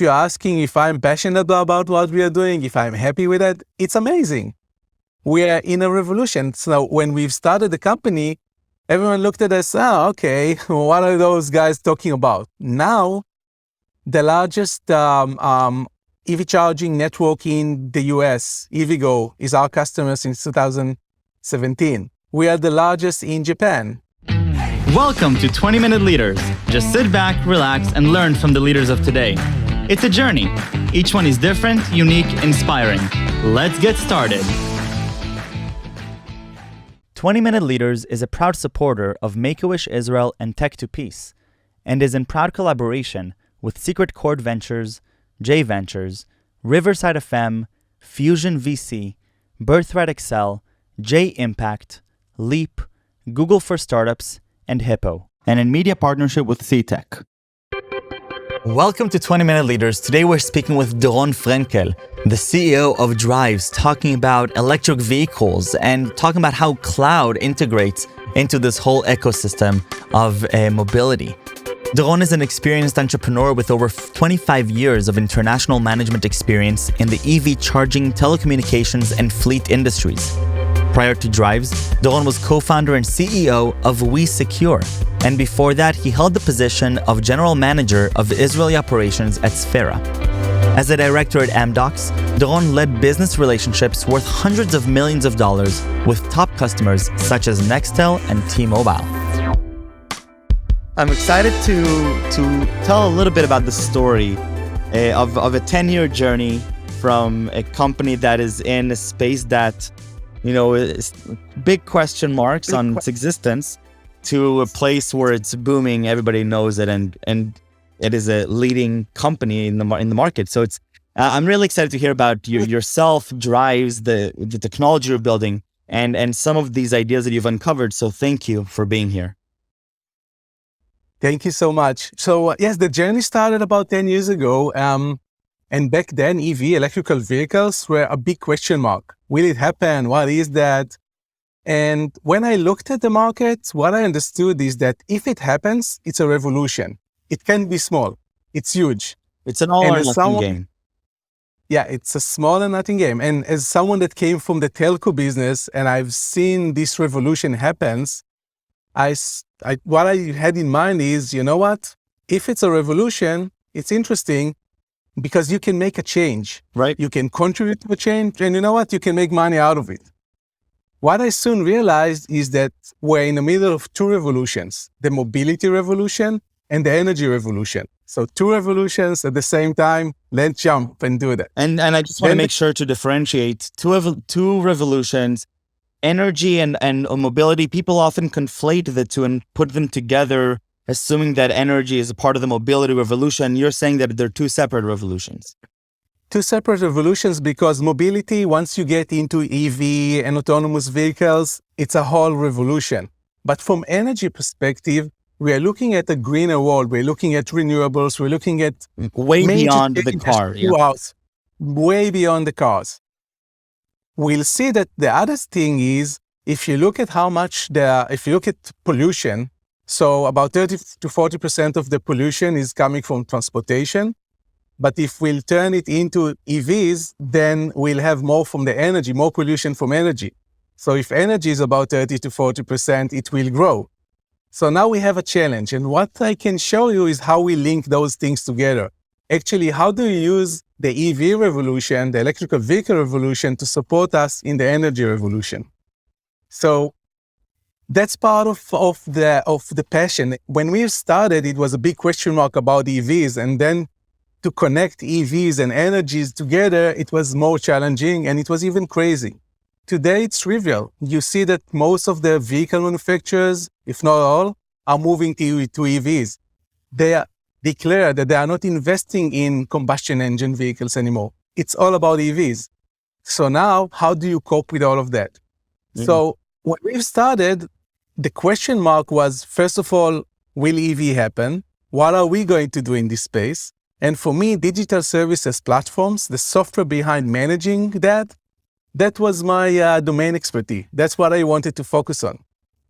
you're asking if I'm passionate about what we are doing, if I'm happy with it, it's amazing. We are in a revolution. So when we've started the company, everyone looked at us, okay, what are those guys talking about? Now, the largest EV charging network in the US, EVgo, is our customer since 2017. We are the largest in Japan. Welcome to 20-Minute Leaders. Just sit back, relax, and learn from the leaders of today. It's a journey. Each one is different, unique, inspiring. Let's get started. 20-Minute Leaders is a proud supporter of Make-A-Wish Israel and Tech to Peace, and is in proud collaboration with Secret Chord Ventures, J Ventures, Riverside FM, Fusion VC, Birthright Excel, J Impact, Leap, Google for Startups, and Hippo, and in media partnership with CTech. Welcome to 20-Minute Leaders. Today we're speaking with Doron Frenkel, the CEO of Driivz, talking about electric vehicles and talking about how cloud integrates into this whole ecosystem of mobility. Doron is an experienced entrepreneur with over 25 years of international management experience in the EV charging, telecommunications, and fleet industries. Prior to Driivz, Doron was co-founder and CEO of WeSecure, and before that, he held the position of general manager of Israeli operations at Sphera. As a director at Amdocs, Doron led business relationships worth hundreds of millions of dollars with top customers such as Nextel and T-Mobile. I'm excited to tell a little bit about the story of a 10-year journey from a company that is in a space that, is big question marks on its existence, to a place where it's booming, everybody knows it, and it is a leading company in the market. So I'm really excited to hear about yourself, Driivz, the technology you're building, and some of these ideas that you've uncovered. So thank you for being here. Thank you so much. So yes, the journey started about 10 years ago. And back then, EV, electrical vehicles, were a big question mark. Will it happen? What is that? And when I looked at the market, what I understood is that if it happens, it's a revolution. It can be small. It's huge. It's an all or nothing game. Yeah, it's a small and nothing game. And as someone that came from the telco business, and I've seen this revolution happens, what I had in mind is, you know what? If it's a revolution, it's interesting because you can make a change. Right. You can contribute to a change, and you know what? You can make money out of it. What I soon realized is that we're in the middle of two revolutions, the mobility revolution and the energy revolution. So two revolutions at the same time. Let's jump and do that. And I just want to make sure to differentiate two revolutions. Energy and mobility, people often conflate the two and put them together, assuming that energy is a part of the mobility revolution. You're saying that they're two separate revolutions. Two separate revolutions because mobility, once you get into EV and autonomous vehicles, it's a whole revolution. But from energy perspective, we are looking at a greener world. We're looking at renewables. We're looking at way beyond the car. Way beyond the cars. We'll see that the other thing is, if you look at if you look at pollution, so about 30 to 40% of the pollution is coming from transportation. But if we'll turn it into EVs, then we'll have more from the energy, more pollution from energy. So if energy is about 30 to 40%, it will grow. So now we have a challenge. And what I can show you is how we link those things together. Actually, how do you use the EV revolution, the electrical vehicle revolution, to support us in the energy revolution? So that's part of the passion. When we started, it was a big question mark about EVs, and then to connect EVs and energies together, it was more challenging, and it was even crazy. Today, it's trivial. You see that most of the vehicle manufacturers, if not all, are moving to EVs. They declare that they are not investing in combustion engine vehicles anymore. It's all about EVs. So now, how do you cope with all of that? Mm-hmm. So when we've started, the question mark was, first of all, will EV happen? What are we going to do in this space? And for me, digital services platforms, the software behind managing that was my domain expertise. That's what I wanted to focus on.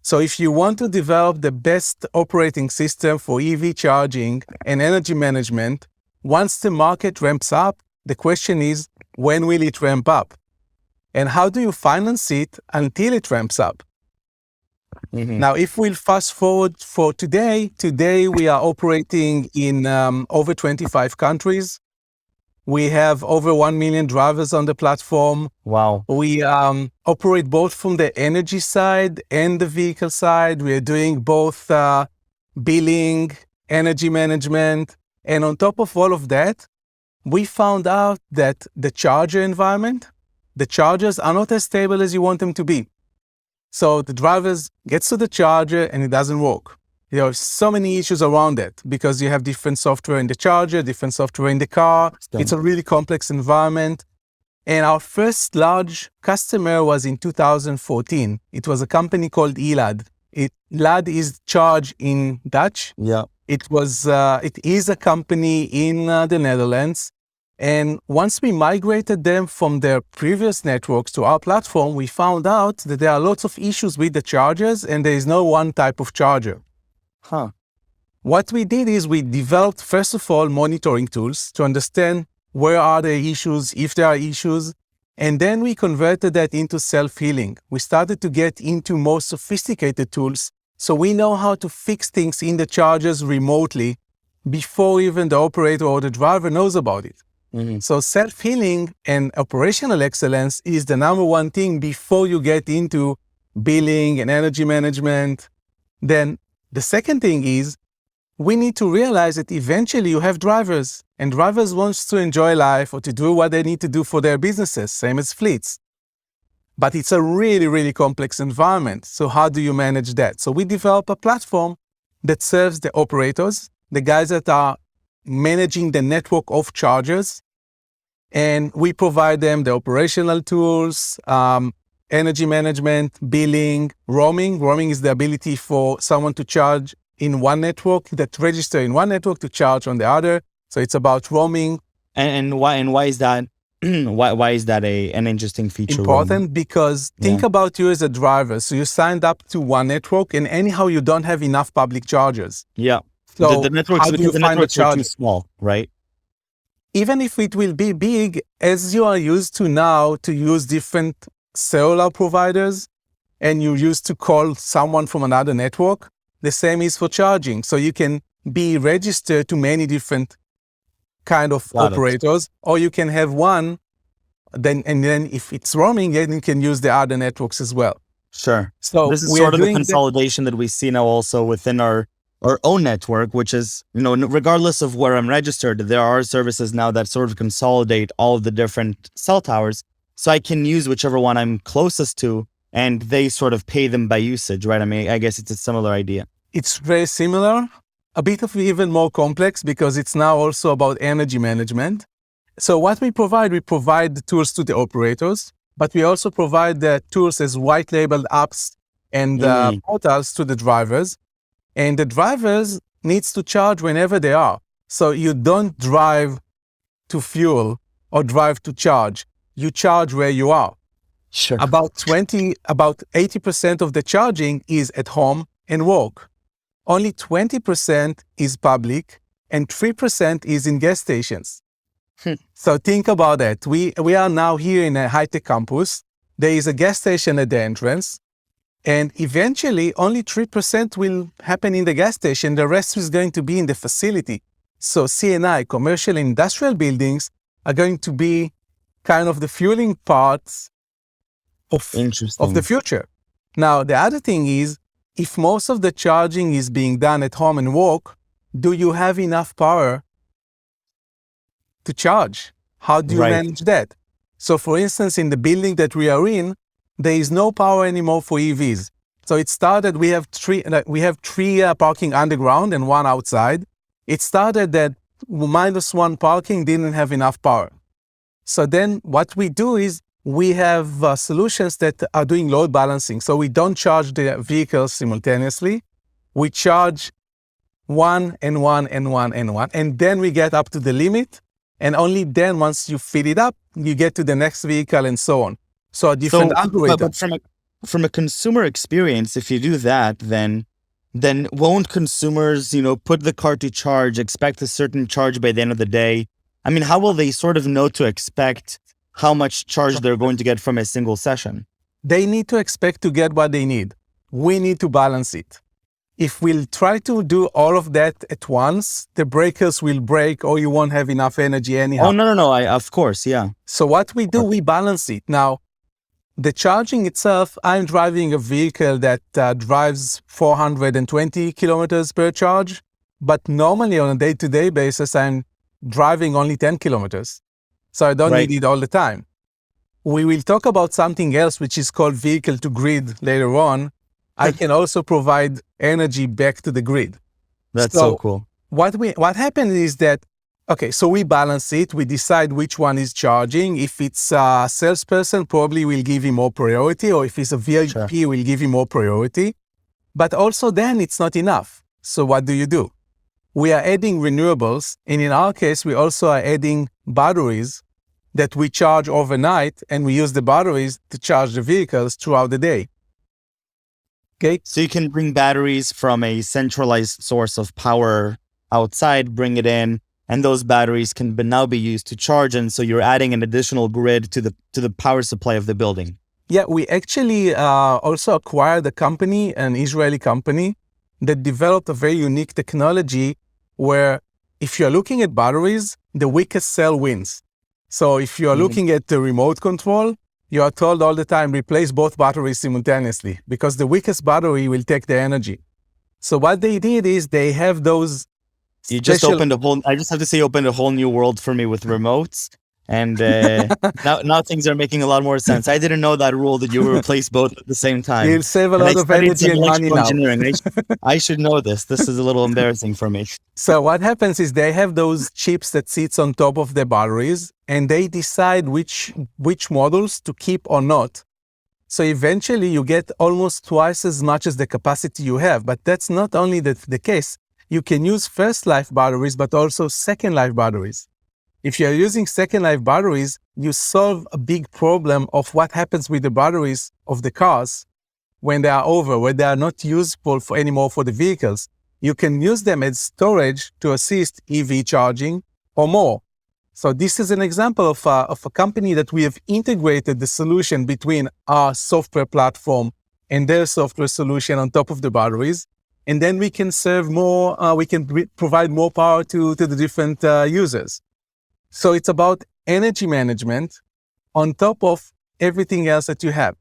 So if you want to develop the best operating system for EV charging and energy management, once the market ramps up, the question is, when will it ramp up? And how do you finance it until it ramps up? Now, if we'll fast forward for today we are operating in over 25 countries. We have over 1 million drivers on the platform. Wow. We operate both from the energy side and the vehicle side. We are doing both billing, energy management. And on top of all of that, we found out that the charger environment, the chargers are not as stable as you want them to be. So the drivers gets to the charger and it doesn't work. There are so many issues around it because you have different software in the charger, different software in the car. It's a really complex environment. And our first large customer was in 2014. It was a company called ELAD. LAD is charge in Dutch. Yeah. It is a company in the Netherlands. And once we migrated them from their previous networks to our platform, we found out that there are lots of issues with the chargers and there is no one type of charger. What we did is we developed, first of all, monitoring tools to understand where are the issues, if there are issues, and then we converted that into self-healing. We started to get into more sophisticated tools, so we know how to fix things in the chargers remotely before even the operator or the driver knows about it. So self-healing and operational excellence is the number one thing before you get into billing and energy management. Then the second thing is we need to realize that eventually you have drivers and drivers want to enjoy life or to do what they need to do for their businesses, same as fleets. But it's a really, really complex environment. So how do you manage that? So we develop a platform that serves the operators, the guys that are managing the network of chargers, and we provide them the operational tools, energy management, billing, roaming. Roaming is the ability for someone to charge in one network, that register in one network to charge on the other. So it's about roaming. And why is that? Why is that an interesting feature? Important because think about you as a driver. So you signed up to one network, and anyhow you don't have enough public chargers. Yeah. So the networks, because the networks are too small, right? Even if it will be big, as you are used to now to use different cellular providers, and you used to call someone from another network, the same is for charging. So you can be registered to many different kind of operators, or you can have one, and then if it's roaming, then you can use the other networks as well. Sure. So this is sort of the consolidation that we see now also within our own network, which is, regardless of where I'm registered, there are services now that sort of consolidate all of the different cell towers. So I can use whichever one I'm closest to, and they sort of pay them by usage, right? I mean, I guess it's a similar idea. It's very similar, a bit of even more complex because it's now also about energy management. So what we provide the tools to the operators, but we also provide the tools as white labeled apps and portals to the drivers. And the drivers needs to charge whenever they are. So you don't drive to fuel or drive to charge. You charge where you are. Sure. About 80% of the charging is at home and work. Only 20% is public and 3% is in gas stations. So think about that. We are now here in a high-tech campus. There is a gas station at the entrance. And eventually, only 3% will happen in the gas station. The rest is going to be in the facility. So C&I, commercial and industrial buildings, are going to be kind of the fueling parts of the future. Now, the other thing is, if most of the charging is being done at home and work, do you have enough power to charge? How do you manage that? So, for instance, in the building that we are in, there is no power anymore for EVs. So it started, we have three parking underground and one outside. It started that -1 parking didn't have enough power. So then what we do is we have solutions that are doing load balancing. So we don't charge the vehicles simultaneously. We charge one and one and one and one, and then we get up to the limit. And only then, once you fill it up, you get to the next vehicle and so on. So a different algorithm. But from a consumer experience, if you do that, then then won't consumers, put the car to charge, expect a certain charge by the end of the day? I mean, how will they sort of know to expect how much charge they're going to get from a single session? They need to expect to get what they need. We need to balance it. If we'll try to do all of that at once, the breakers will break or you won't have enough energy anyhow. Oh, no. Of course, yeah. So what we do, we balance it. Now, the charging itself, I'm driving a vehicle that drives 420 kilometers per charge, but normally on a day-to-day basis, I'm driving only 10 kilometers. So I don't need it all the time. We will talk about something else, which is called vehicle to grid later on. I can also provide energy back to the grid. That's so cool. What happened is that, okay, so we balance it. We decide which one is charging. If it's a salesperson, probably we'll give him more priority, or if it's a VIP, we'll give him more priority. But also then it's not enough. So what do? We are adding renewables, and in our case, we also are adding batteries that we charge overnight, and we use the batteries to charge the vehicles throughout the day. Okay. So you can bring batteries from a centralized source of power outside, bring it in, and those batteries can now be used to charge. And so you're adding an additional grid to the power supply of the building. Yeah, we actually also acquired a company, an Israeli company, that developed a very unique technology where if you're looking at batteries, the weakest cell wins. So if you're looking at the remote control, you are told all the time, replace both batteries simultaneously because the weakest battery will take the energy. So what they did is they have those I just opened a whole new world for me with remotes. And now things are making a lot more sense. I didn't know that rule that you replace both at the same time. You'll save a lot of energy and money now. I should know this. This is a little embarrassing for me. So what happens is they have those chips that sits on top of the batteries, and they decide which models to keep or not. So eventually you get almost twice as much as the capacity you have. But that's not only the case. You can use first life batteries, but also second life batteries. If you're using second life batteries, you solve a big problem of what happens with the batteries of the cars when they are over, when they are not useful anymore for the vehicles. You can use them as storage to assist EV charging or more. So this is an example of a company that we have integrated the solution between our software platform and their software solution on top of the batteries. And then we can serve more, we can provide more power to the different users. So it's about energy management on top of everything else that you have.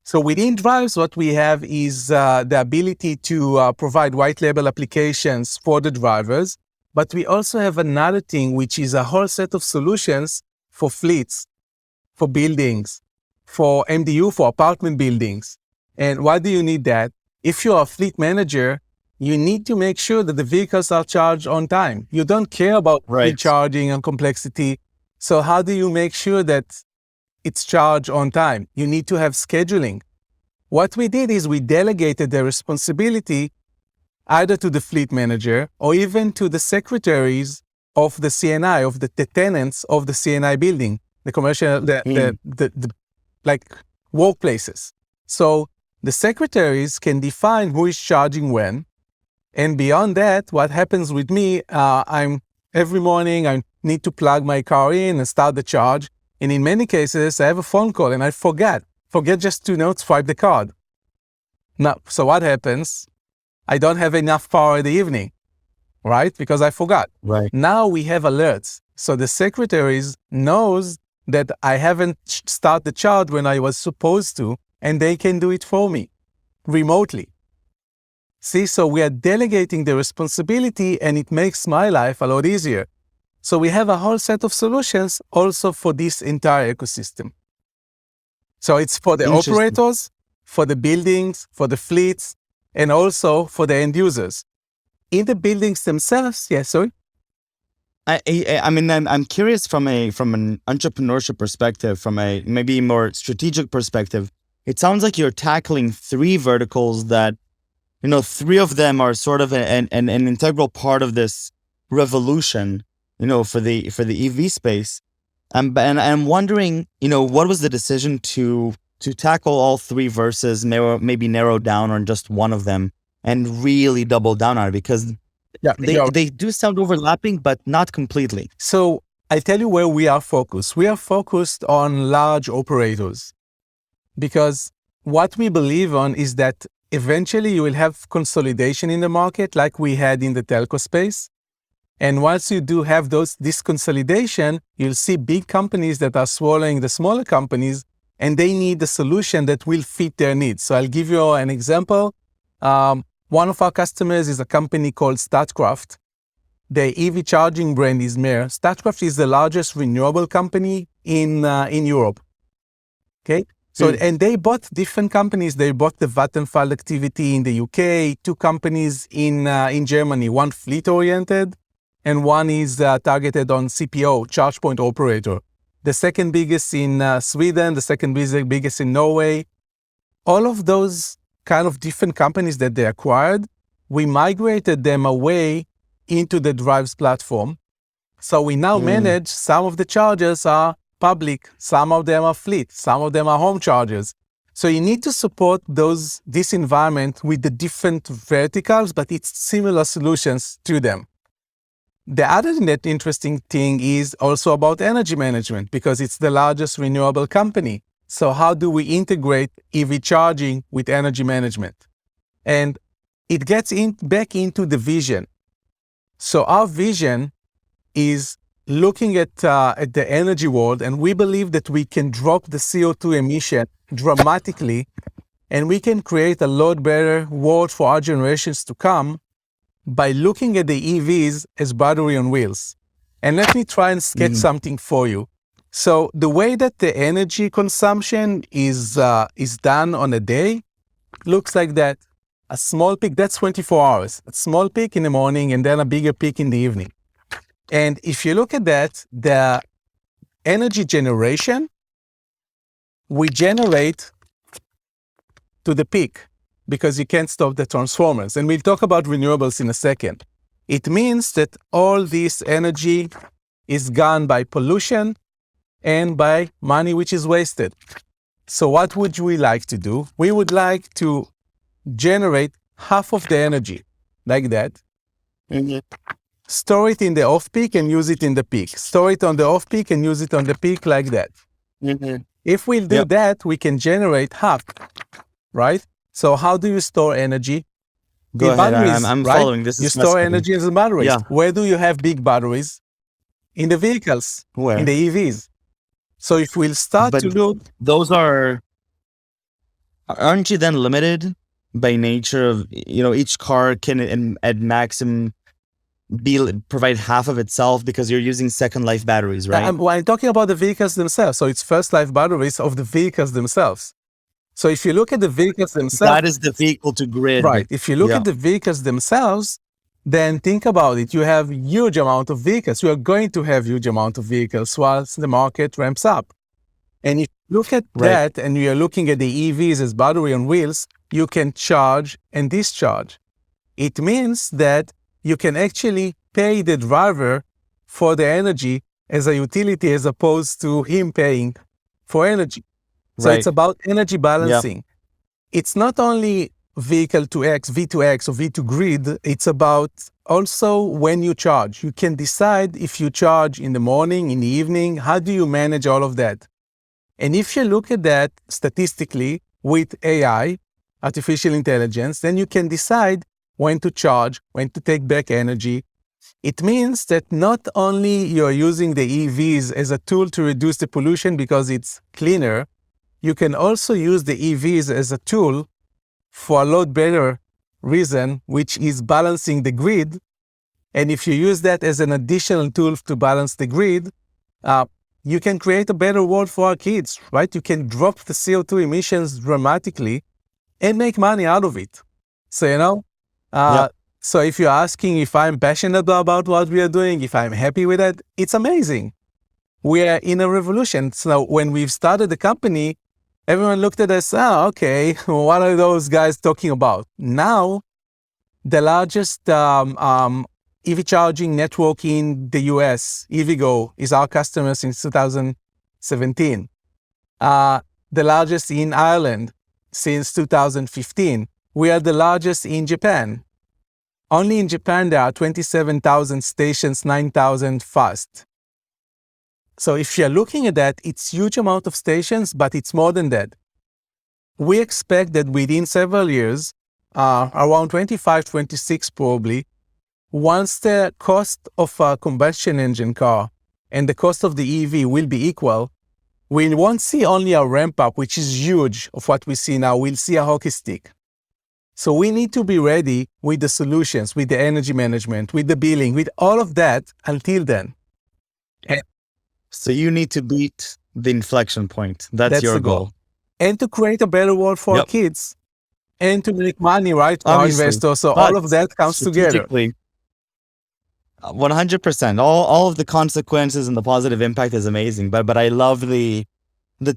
So within Driivz, what we have is the ability to provide white label applications for the drivers, but we also have another thing, which is a whole set of solutions for fleets, for buildings, for MDU, for apartment buildings. And why do you need that? If you're a fleet manager, you need to make sure that the vehicles are charged on time. You don't care about recharging and complexity. So how do you make sure that it's charged on time? You need to have scheduling. What we did is we delegated the responsibility either to the fleet manager or even to the secretaries of the CNI, of the tenants of the CNI building, the commercial, like workplaces. So the secretaries can define who is charging when. And beyond that, what happens with me, every morning I need to plug my car in and start the charge. And in many cases, I have a phone call and I forget just to swipe the card. Now, so what happens? I don't have enough power in the evening, right? Because I forgot. Right. Now we have alerts. So the secretaries knows that I haven't started the charge when I was supposed to, and they can do it for me remotely. See, so we are delegating the responsibility and it makes my life a lot easier. So we have a whole set of solutions also for this entire ecosystem. So it's for the operators, for the buildings, for the fleets, and also for the end users. In the buildings themselves, sorry? I mean, I'm curious from an entrepreneurship perspective, from a maybe more strategic perspective. It sounds like you're tackling three verticals that, three of them are sort of an integral part of this revolution, for the EV space. And I'm wondering, what was the decision to tackle all three versus narrow down on just one of them? and really double down on it? Because Yeah, they do sound overlapping, but not completely. So I tell you where we are focused. We are focused on large operators because what we believe on is that eventually you will have consolidation in the market like we had in the telco space. And once you do have this consolidation, you'll see big companies that are swallowing the smaller companies, and they need a solution that will fit their needs. So I'll give you an example. One of our customers is a company called Statkraft. The EV charging brand is Mer. Statkraft is the largest renewable company in Europe. Okay, so and they bought different companies. They bought the Vattenfall activity in the UK, two companies in Germany, one fleet-oriented, and one is targeted on CPO, charge point operator. The second biggest in Sweden, the second biggest in Norway. All of those kind of different companies that they acquired, we migrated them away into the Driivz platform. So we now manage some of the chargers are public, some of them are fleet, some of them are home chargers. So you need to support this environment with the different verticals, but it's similar solutions to them. The other interesting thing is also about energy management because it's the largest renewable company. So how do we integrate EV charging with energy management? And it gets back into the vision. So our vision is looking at the energy world, and we believe that we can drop the CO2 emission dramatically, and we can create a lot better world for our generations to come by looking at the EVs as battery on wheels. And let me try and sketch something for you. So the way that the energy consumption is done on a day looks like that. A small peak, that's 24 hours. A small peak in the morning and then a bigger peak in the evening. And if you look at that, the energy generation, we generate to the peak because you can't stop the transformers. And we'll talk about renewables in a second. It means that all this energy is gone by pollution and by money which is wasted. So what would we like to do? We would like to generate half of the energy, like that. Store it in the off-peak and use it in the peak. Store it on the off-peak and use it on the peak, like that. If we do that, we can generate half, right? So how do you store energy? Go in ahead, batteries, I'm right? following. This is You store fascinating. energy in batteries. Yeah. Where do you have big batteries? In the vehicles, Where? in the EVs. So if we'll start But to look, those aren't you then limited by nature of, each car can at maximum provide half of itself because you're using second life batteries, right? I'm talking about the vehicles themselves. So it's first life batteries of the vehicles themselves. So if you look at the vehicles themselves, that is the vehicle to grid. right? If you look at the vehicles themselves, then think about it. You have huge amount of vehicles. You are going to have huge amount of vehicles whilst the market ramps up. And if you look at that and you are looking at the EVs as battery on wheels, you can charge and discharge. It means that you can actually pay the driver for the energy as a utility as opposed to him paying for energy. So it's about energy balancing. It's not only vehicle to X, V2X or V2 grid, it's about also when you charge. You can decide if you charge in the morning, in the evening, how do you manage all of that? And if you look at that statistically with AI, artificial intelligence, then you can decide when to charge, when to take back energy. It means that not only you're using the EVs as a tool to reduce the pollution because it's cleaner, you can also use the EVs as a tool for a lot better reason, which is balancing the grid. And if you use that as an additional tool to balance the grid, you can create a better world for our kids, right? You can drop the CO2 emissions dramatically and make money out of it. So, so if you're asking if I'm passionate about what we are doing, if I'm happy with it, it's amazing. We are in a revolution. So when we've started the company, everyone looked at us, okay, what are those guys talking about? Now, the largest EV charging network in the US, EVgo, is our customer since 2017. The largest in Ireland since 2015. We are the largest in Japan. Only in Japan, there are 27,000 stations, 9,000 fast. So if you're looking at that, it's a huge amount of stations, but it's more than that. We expect that within several years, around 25, 26 probably, once the cost of a combustion engine car and the cost of the EV will be equal, we won't see only a ramp up, which is huge of what we see now. We'll see a hockey stick. So we need to be ready with the solutions, with the energy management, with the billing, with all of that until then. So you need to beat the inflection point. That's your the goal. And to create a better world for our kids. And to make money, right, for our investors. So all of that comes together. 100%. All of the consequences and the positive impact is amazing. But I love the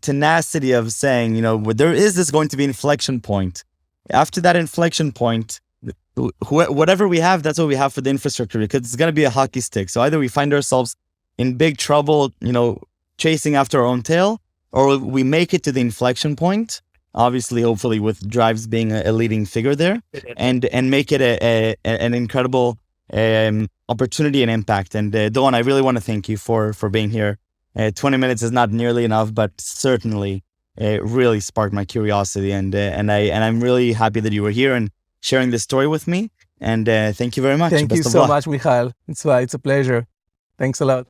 tenacity of saying, there is going to be inflection point. After that inflection point, whatever we have, that's what we have for the infrastructure, because it's going to be a hockey stick. So either we find ourselves in big trouble, chasing after our own tail, or we make it to the inflection point, obviously, hopefully with Driivz being a leading figure there, and make it an incredible opportunity and impact. And Doron, I really want to thank you for being here. 20 minutes is not nearly enough, but certainly really sparked my curiosity. And I'm really happy that you were here and sharing this story with me. And thank you very much. Thank you so much, Michael. It's a pleasure. Thanks a lot.